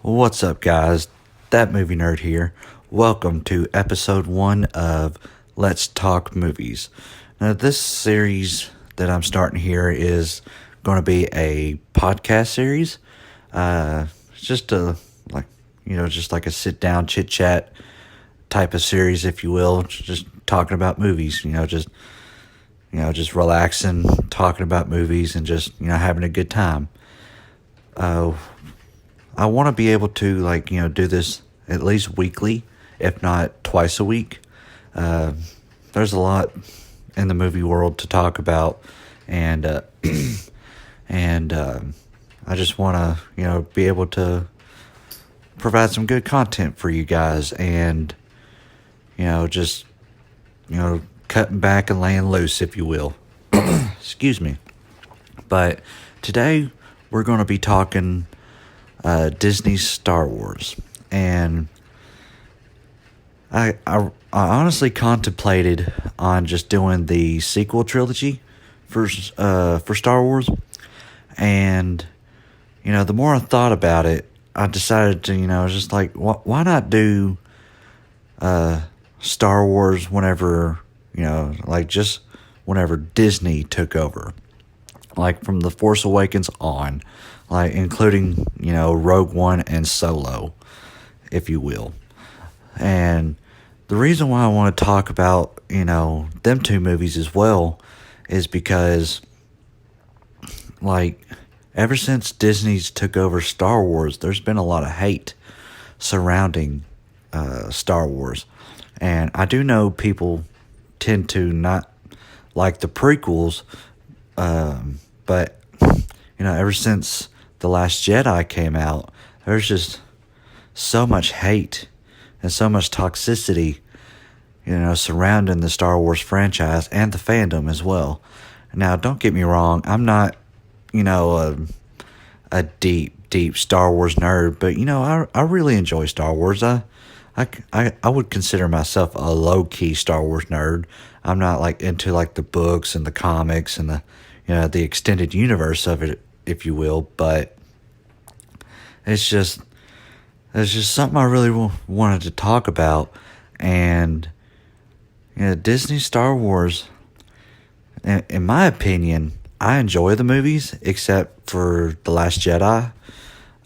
What's up, guys? That Movie Nerd here. Welcome to episode 1 of Let's Talk Movies. Now, this series that I'm starting here is going to be a podcast series. It's just just like a sit down chit chat type of series, if you will. Just talking about movies. Just relaxing, talking about movies, and just having a good time. I want to be able to do this at least weekly, if not twice a week. There's a lot in the movie world to talk about, and I just want to be able to provide some good content for you guys, and cutting back and laying loose, if you will. Excuse me. But today we're going to be talking Disney's Star Wars, and I honestly contemplated on just doing the sequel trilogy for Star Wars, and the more I thought about it, I decided to why not do Star Wars whenever just whenever Disney took over, like from The Force Awakens on, like including Rogue One and Solo, if you will. And the reason why I want to talk about them two movies as well is because ever since Disney's took over Star Wars, there's been a lot of hate surrounding Star Wars, and I do know people tend to not like the prequels, but ever since The Last Jedi came out, there's just so much hate and so much toxicity, surrounding the Star Wars franchise and the fandom as well. Now, don't get me wrong, I'm not, a deep Star Wars nerd, but I really enjoy Star Wars. I would consider myself a low-key Star Wars nerd. I'm not into the books and the comics and the extended universe of it, if you will, but it's just something I really wanted to talk about. And Disney Star Wars, in my opinion, I enjoy the movies except for The Last Jedi.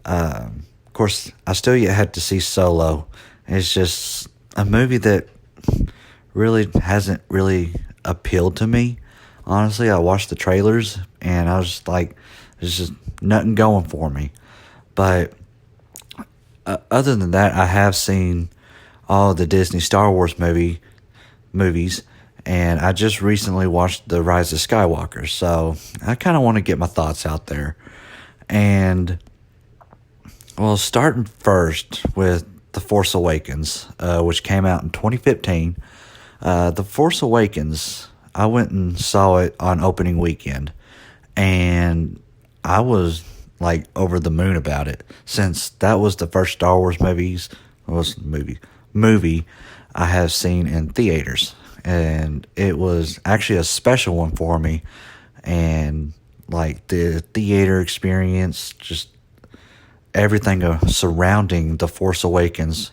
Of course, I still yet had to see Solo. It's just a movie that really hasn't really appealed to me. Honestly, I watched the trailers and I was just like, there's just nothing going for me. But other than that, I have seen all the Disney Star Wars movies, and I just recently watched The Rise of Skywalker, so I kind of want to get my thoughts out there. And, well, starting first with The Force Awakens, which came out in 2015. The Force Awakens, I went and saw it on opening weekend, and I was over the moon about it, since that was the first Star Wars movie I have seen in theaters, and it was actually a special one for me. And the theater experience, just everything surrounding The Force Awakens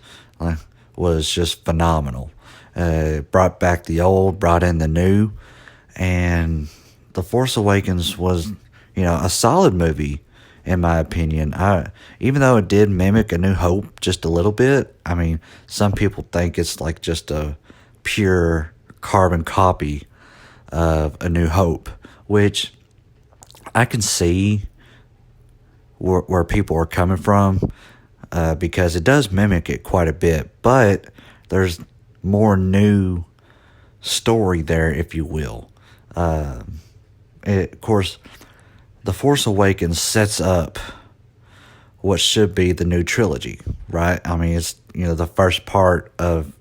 was just phenomenal. Brought back the old, brought in the new, and The Force Awakens was a solid movie, in my opinion. Even though it did mimic A New Hope just a little bit. I mean, some people think it's just a pure carbon copy of A New Hope, which I can see where people are coming from, because it does mimic it quite a bit, but there's more new story there, if you will. Of course, The Force Awakens sets up what should be the new trilogy, right? I mean, it's the first part of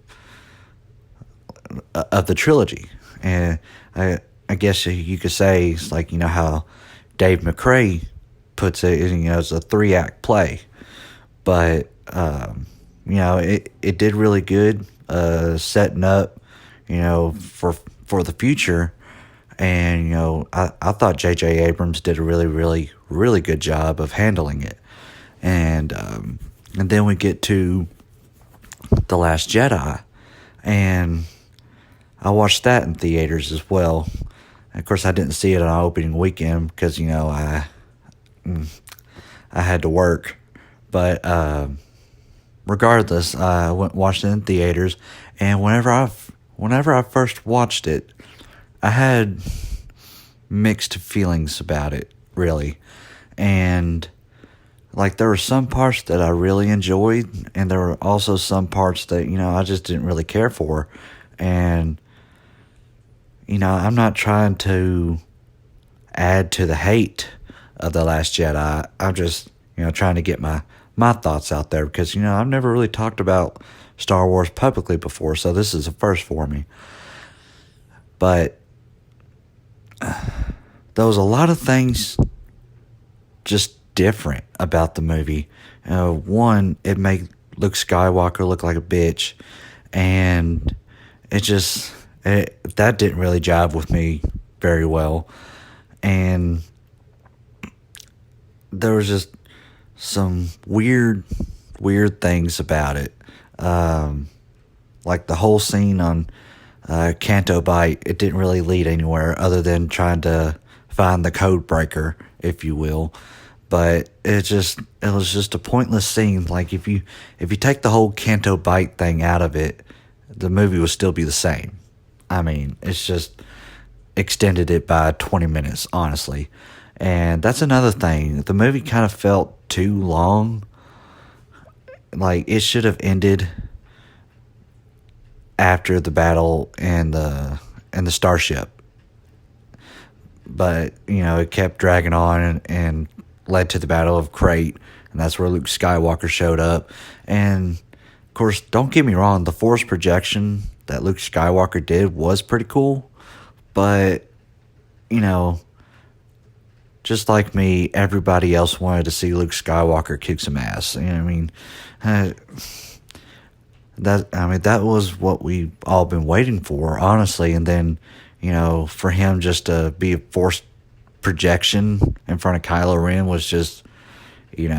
the trilogy, and I guess you could say it's how Dave McRae puts it, it's a 3-act play, but it did really good, setting up for the future. And I thought J.J. Abrams did a really, really, really good job of handling it. And And then we get to The Last Jedi, and I watched that in theaters as well. And of course, I didn't see it on opening weekend because I had to work. But regardless, I went and watched it in theaters, and whenever I first watched it, I had mixed feelings about it, really. And like there were some parts that I really enjoyed, and there were also some parts that I just didn't really care for. And I'm not trying to add to the hate of The Last Jedi. I'm just trying to get my thoughts out there because I've never really talked about Star Wars publicly before, so this is a first for me. But there was a lot of things just different about the movie. One, it made Luke Skywalker look like a bitch, and that didn't really jive with me very well. And there was just some weird things about it. Like the whole scene on Canto Bight, it didn't really lead anywhere other than trying to find the code breaker, if you will. But it was just a pointless scene. Like if you take the whole Canto Bight thing out of it, the movie would still be the same. I mean, it's just extended it by 20 minutes, honestly. And that's another thing. The movie kind of felt too long. Like it should have ended after the battle and the starship. But, it kept dragging on and led to the Battle of Crate, and that's where Luke Skywalker showed up. And of course, don't get me wrong, the force projection that Luke Skywalker did was pretty cool, but just like me, everybody else wanted to see Luke Skywalker kick some ass. That was what we all been waiting for, honestly. And then, for him just to be a forced projection in front of Kylo Ren was just, it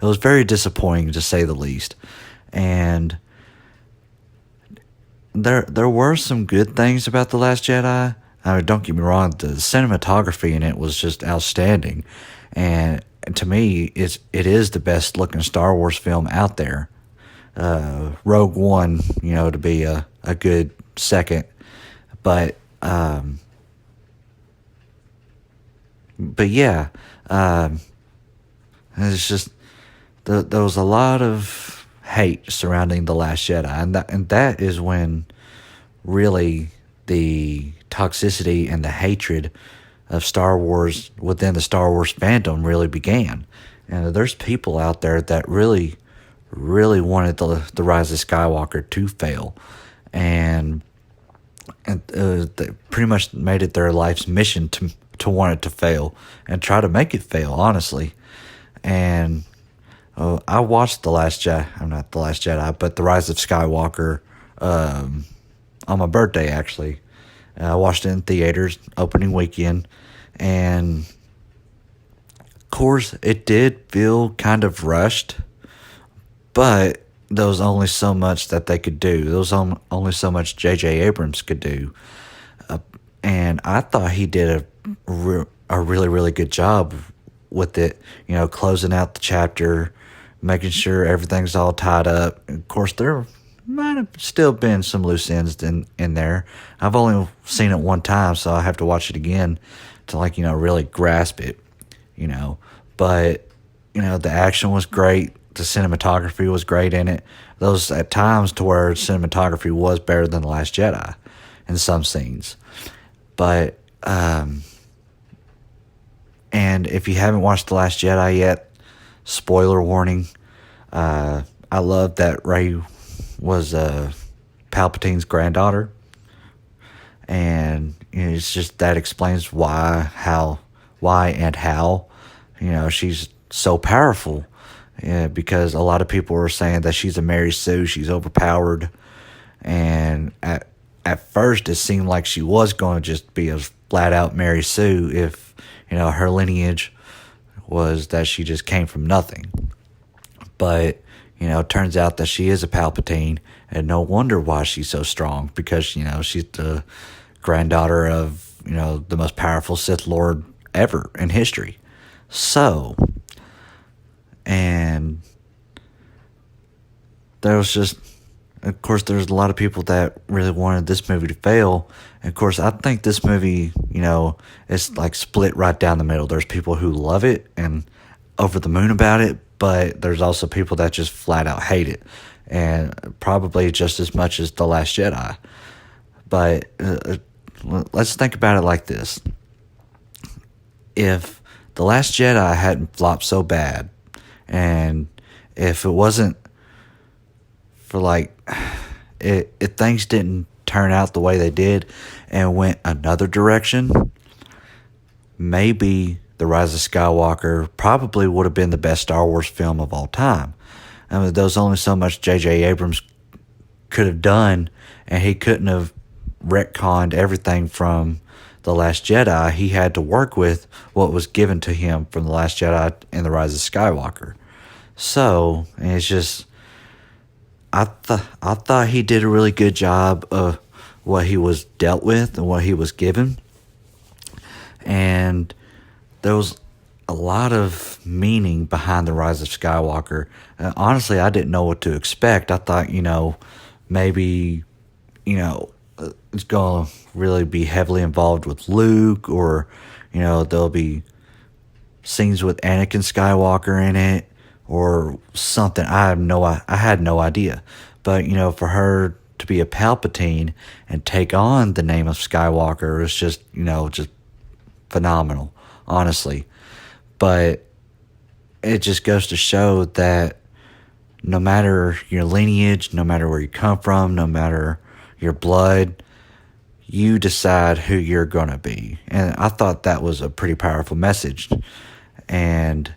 was very disappointing to say the least. And there were some good things about The Last Jedi. Don't get me wrong, the cinematography in it was just outstanding. And to me, it is the best looking Star Wars film out there. Rogue One, to be a good second. But yeah, it's just there was a lot of hate surrounding The Last Jedi, and that is when really the toxicity and the hatred of Star Wars within the Star Wars fandom really began. And there's people out there that really wanted the Rise of Skywalker to fail, and they pretty much made it their life's mission to want it to fail and try to make it fail, honestly. And I watched The Last Jedi. I'm not The Last Jedi, but The Rise of Skywalker on my birthday, actually. I watched it in theaters opening weekend, and of course it did feel kind of rushed, but there was only so much that they could do. There was only so much J.J. Abrams could do, and I thought he did a really good job with it. Closing out the chapter, making sure everything's all tied up. And of course, there might have still been some loose ends in there. I've only seen it one time, so I have to watch it again to really grasp it. But the action was great. The cinematography was great in it. Those at times to where cinematography was better than The Last Jedi in some scenes. But and if you haven't watched The Last Jedi yet, spoiler warning. I love that Rey was Palpatine's granddaughter, and it's just that explains why and how she's so powerful. Because a lot of people were saying that she's a Mary Sue, she's overpowered, and at first it seemed like she was going to just be a flat out Mary Sue if her lineage was that she just came from nothing. But, it turns out that she is a Palpatine, and no wonder why she's so strong, because, she's the granddaughter of, the most powerful Sith Lord ever in history. So, and there was just, of course, there's a lot of people that really wanted this movie to fail. And of course, I think this movie, it's like split right down the middle. There's people who love it and over the moon about it, but there's also people that just flat out hate it, and probably just as much as The Last Jedi. But let's think about it like this. If The Last Jedi hadn't flopped so bad, and if it wasn't for if things didn't turn out the way they did and went another direction, maybe The Rise of Skywalker probably would have been the best Star Wars film of all time. I mean, there was only so much J.J. Abrams could have done, and he couldn't have retconned everything from The Last Jedi. He had to work with what was given to him from The Last Jedi and The Rise of Skywalker. So, it's just, I thought he did a really good job of what he was dealt with and what he was given. And there was a lot of meaning behind The Rise of Skywalker. Honestly, I didn't know what to expect. I thought, maybe, it's going to really be heavily involved with Luke, or, there'll be scenes with Anakin Skywalker in it, or something. I had no idea. But, for her to be a Palpatine and take on the name of Skywalker is just, just phenomenal, honestly. But it just goes to show that no matter your lineage, no matter where you come from, no matter your blood, you decide who you're going to be. And I thought that was a pretty powerful message. And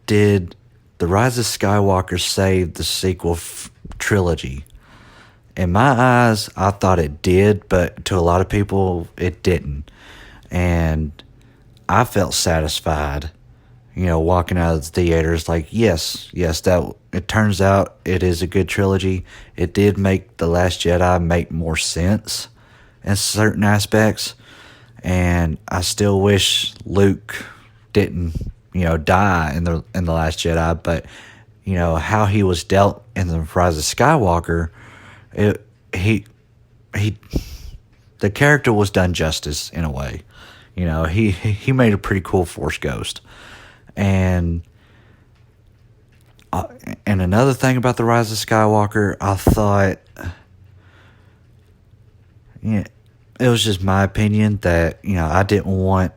did The Rise of Skywalker save the sequel trilogy? In my eyes, I thought it did, but to a lot of people, it didn't. And I felt satisfied, walking out of the theaters like, yes, that it turns out it is a good trilogy. It did make The Last Jedi make more sense in certain aspects. And I still wish Luke didn't, die in the Last Jedi, but how he was dealt in The Rise of Skywalker, the character was done justice in a way. He made a pretty cool Force ghost. And another thing about The Rise of Skywalker, I thought, it was just my opinion that, I didn't want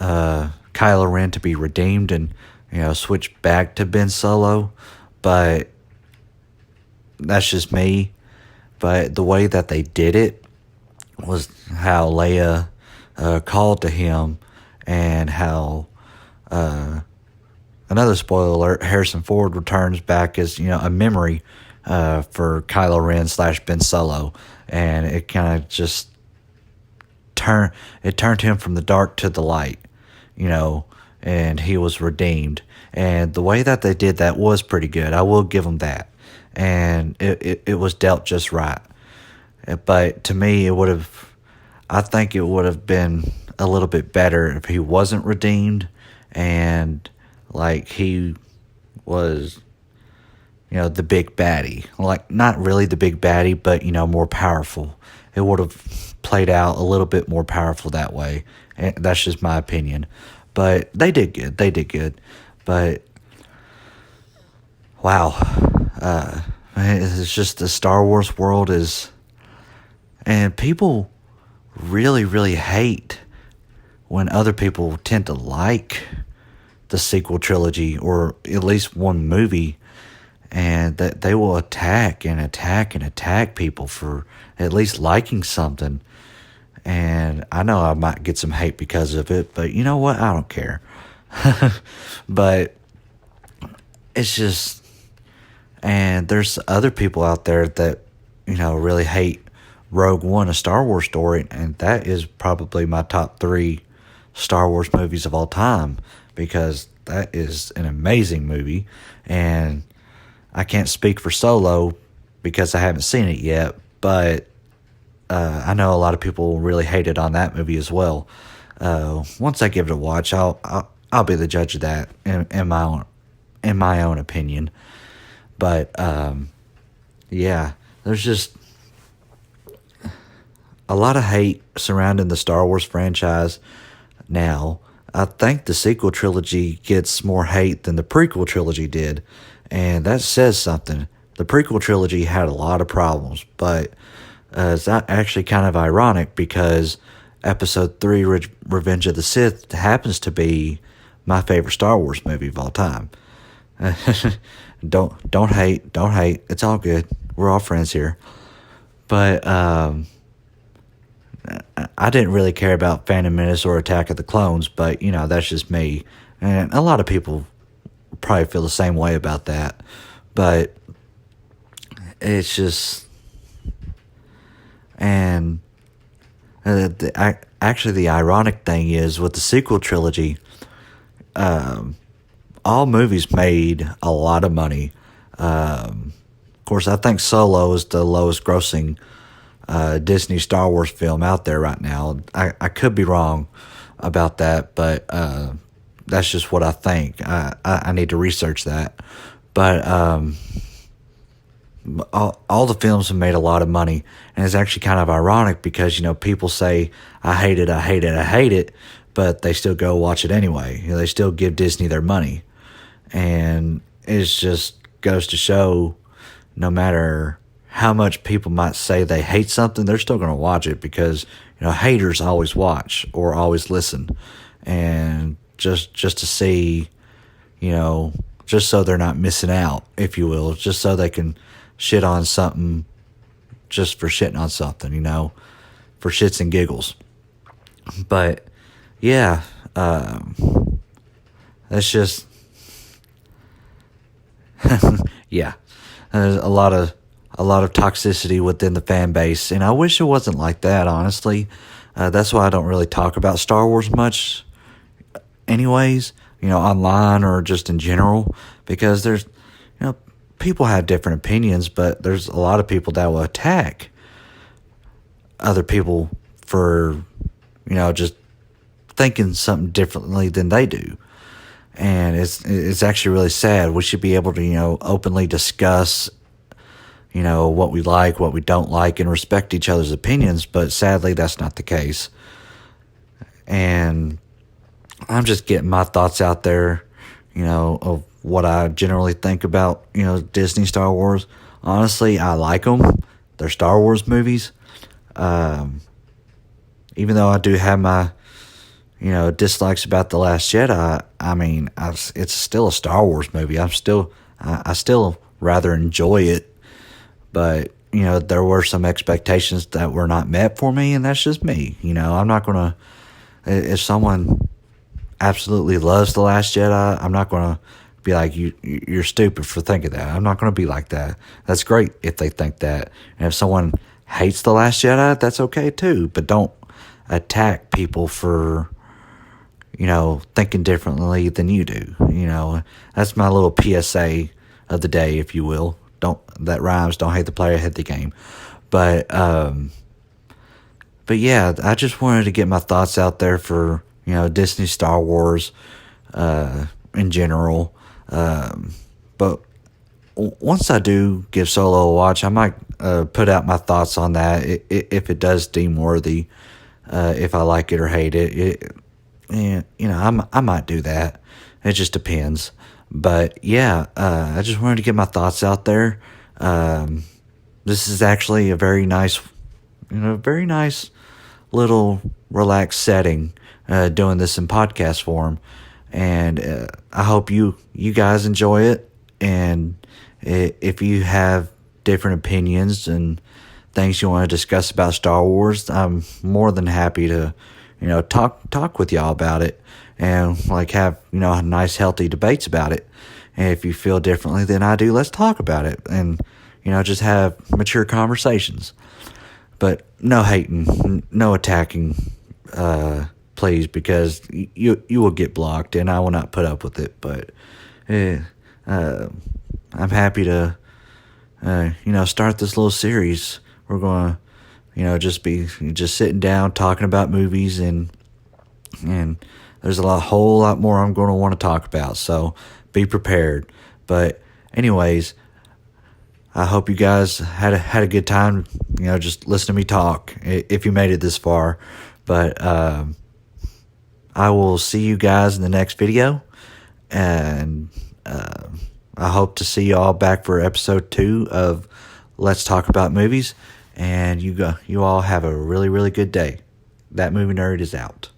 Kylo Ren to be redeemed and, switch back to Ben Solo. But that's just me. But the way that they did it was how Leia called to him, and how, another spoiler alert, Harrison Ford returns back as, a memory for Kylo Ren / Ben Solo. And it kind of just turned him from the dark to the light, and he was redeemed. And the way that they did that was pretty good. I will give them that. And it was dealt just right. But to me, I think it would have been a little bit better if he wasn't redeemed, and like he was, the big baddie. Like, not really the big baddie, but, more powerful. It would have played out a little bit more powerful that way. And that's just my opinion. But they did good. But, wow. It's just the Star Wars world is... And people really, really hate when other people tend to like the sequel trilogy, or at least one movie, and that they will attack people for at least liking something. And I know I might get some hate because of it, but you know what? I don't care. But it's just... And there's other people out there that, really hate Rogue One, a Star Wars story, and that is probably my top 3 Star Wars movies of all time, because that is an amazing movie. And I can't speak for Solo because I haven't seen it yet, but I know a lot of people really hated on that movie as well. Once I give it a watch, I'll be the judge of that in my own opinion. But yeah, there's just a lot of hate surrounding the Star Wars franchise now. I think the sequel trilogy gets more hate than the prequel trilogy did, and that says something. The prequel trilogy had a lot of problems, but it's not actually kind of ironic because Episode 3, Revenge of the Sith, happens to be my favorite Star Wars movie of all time. Don't hate. It's all good. We're all friends here. But I didn't really care about Phantom Menace or Attack of the Clones, but, that's just me. And a lot of people probably feel the same way about that. But it's just... And actually, the ironic thing is, with the sequel trilogy, all movies made a lot of money. Of course, I think Solo is the lowest grossing Disney Star Wars film out there right now. I could be wrong about that, but that's just what I think. I need to research that. But all the films have made a lot of money, and it's actually kind of ironic because, people say, I hate it, but they still go watch it anyway. They still give Disney their money. And it just goes to show, no matter how much people might say they hate something, they're still going to watch it because, haters always watch or always listen. And just to see, just so they're not missing out, if you will, just so they can shit on something just for shitting on something, for shits and giggles. But yeah, that's just yeah. There's a lot of toxicity within the fan base, and I wish it wasn't like that, honestly. That's why I don't really talk about Star Wars much anyways, online or just in general, because there's people have different opinions, but there's a lot of people that will attack other people for, just thinking something differently than they do. And it's actually really sad. We should be able to, openly discuss, what we like, what we don't like, and respect each other's opinions, but sadly that's not the case. And I'm just getting my thoughts out there, of what I generally think about, Disney Star Wars. Honestly, I like them. They're Star Wars movies. Even though I do have my, dislikes about The Last Jedi, it's still a Star Wars movie. I still rather enjoy it. But, there were some expectations that were not met for me, and that's just me. I'm not going to, if someone absolutely loves The Last Jedi, I'm not going to be like, you're stupid for thinking that. I'm not going to be like that. That's great if they think that. And if someone hates The Last Jedi, that's okay too. But don't attack people for, thinking differently than you do. That's my little PSA of the day, if you will. That rhymes. Don't hate the player, hate the game. But yeah, I just wanted to get my thoughts out there for, Disney Star Wars in general. But once I do give Solo a watch, I might put out my thoughts on that if it does deem worthy, if I like it or hate it. I might do that. It just depends. But yeah, I just wanted to get my thoughts out there. This is actually a very nice little relaxed setting, doing this in podcast form. And I hope you guys enjoy it. And if you have different opinions and things you want to discuss about Star Wars, I'm more than happy to, talk with y'all about it and have, nice healthy debates about it. And if you feel differently than I do, let's talk about it and, just have mature conversations. But no hating, no attacking, please, because you will get blocked, and I will not put up with it. But I'm happy to start this little series. We're gonna just sitting down talking about movies, and there's whole lot more I'm going to want to talk about. So be prepared. But anyways, I hope you guys had a good time, just listen to me talk, if you made it this far. But I will see you guys in the next video, and I hope to see you all back for episode 2 of Let's Talk About Movies. And you all have a really, really good day. That Movie Nerd is out.